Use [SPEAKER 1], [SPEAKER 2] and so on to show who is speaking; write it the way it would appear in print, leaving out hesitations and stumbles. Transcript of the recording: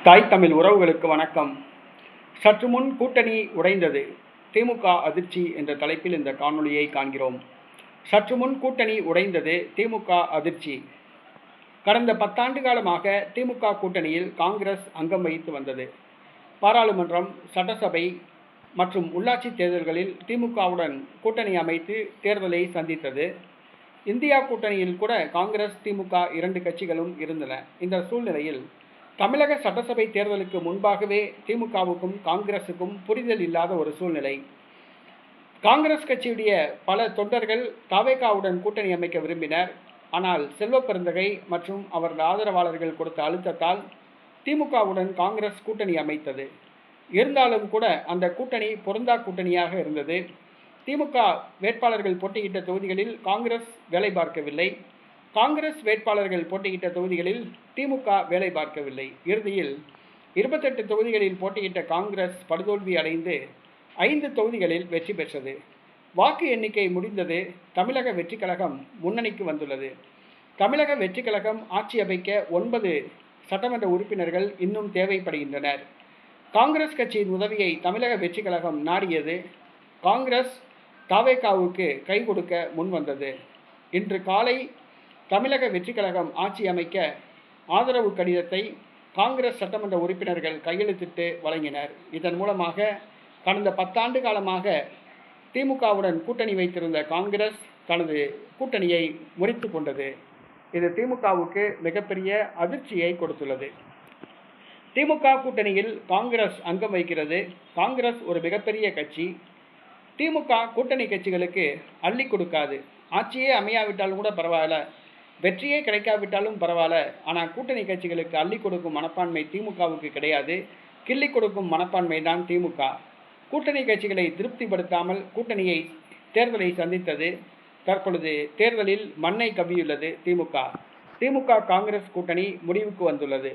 [SPEAKER 1] தாய் தமிழ் உறவுகளுக்கு வணக்கம். சற்று முன் கூட்டணி உடைந்தது, திமுக அதிர்ச்சி என்ற தலைப்பில் இந்த காணொளியை காண்கிறோம். சற்று முன் கூட்டணி உடைந்தது, திமுக அதிர்ச்சி. கடந்த 10 ஆண்டு காலமாக திமுக கூட்டணியில் காங்கிரஸ் அங்கம் வகித்து வந்தது. பாராளுமன்றம், சட்டசபை மற்றும் உள்ளாட்சி தேர்தல்களில் திமுகவுடன் கூட்டணி அமைத்து தேர்தலை சந்தித்தது. இந்தியா கூட்டணியில் கூட காங்கிரஸ், திமுக 2 கட்சிகளும் இருந்தன. இந்த சூழ்நிலையில் தமிழக சட்டசபை தேர்தலுக்கு முன்பாகவே திமுகவுக்கும் காங்கிரசுக்கும் புரிதல் இல்லாத ஒரு சூழ்நிலை. காங்கிரஸ் கட்சியுடைய பல தொண்டர்கள் தவேகாவுடன் கூட்டணி அமைக்க விரும்பினர். ஆனால் செல்வ பெருந்தகை மற்றும் அவரது ஆதரவாளர்கள் கொடுத்த அழுத்தத்தால் திமுகவுடன் காங்கிரஸ் கூட்டணி அமைத்தது. இருந்தாலும் கூட அந்த கூட்டணி பொருந்தா கூட்டணியாக இருந்தது. திமுக வேட்பாளர்கள் போட்டியிட்ட தொகுதிகளில் காங்கிரஸ் வேலை பார்க்கவில்லை. காங்கிரஸ் வேட்பாளர்கள் போட்டியிட்ட தொகுதிகளில் திமுக வேலை பார்க்கவில்லை. இறுதியில் 28 தொகுதிகளில் போட்டியிட்ட காங்கிரஸ் படுதோல்வி அடைந்து 5 தொகுதிகளில் வெற்றி பெற்றது. வாக்கு எண்ணிக்கை முடிந்தது. தமிழக வெற்றி கழகம் முன்னணிக்கு வந்துள்ளது. தமிழக வெற்றி கழகம் ஆட்சி அமைக்க 9 சட்டமன்ற உறுப்பினர்கள் இன்னும் தேவைப்படுகின்றனர். காங்கிரஸ் கட்சியின் உதவியை தமிழக வெற்றி கழகம் நாடியது. காங்கிரஸ் தவேகாவுக்கு கை கொடுக்க முன்வந்தது. இன்று காலை தமிழக வெற்றி கழகம் ஆட்சி அமைக்க ஆதரவு கடிதத்தை காங்கிரஸ் சட்டமன்ற உறுப்பினர்கள் கையெழுத்திட்டு வழங்கினர். இதன் மூலமாக கடந்த 10 ஆண்டு காலமாக திமுகவுடன் கூட்டணி வைத்திருந்த காங்கிரஸ் தனது கூட்டணியை முறித்து கொண்டது. இது திமுகவுக்கு மிகப்பெரிய அதிர்ச்சியை கொடுத்துள்ளது. திமுக கூட்டணியில் காங்கிரஸ் அங்கம் வகிக்கிறது. காங்கிரஸ் ஒரு மிகப்பெரிய கட்சி. திமுக கூட்டணி கட்சிகளுக்கு அள்ளி கொடுக்காது. ஆட்சியே அமையாவிட்டாலும் கூட பரவாயில்ல, வெற்றியே கிடைக்காவிட்டாலும் பரவாயில்ல, ஆனால் கூட்டணி கட்சிகளுக்கு அள்ளி கொடுக்கும் மனப்பான்மை திமுகவுக்கு கிடையாது. கிள்ளி கொடுக்கும் மனப்பான்மை தான் திமுக. கூட்டணி கட்சிகளை திருப்திப்படுத்தாமல் தேர்தலை சந்தித்தது. தற்பொழுது தேர்தலில் மண்ணை கவ்வியுள்ளது திமுக. திமுக காங்கிரஸ் கூட்டணி முடிவுக்கு வந்துள்ளது.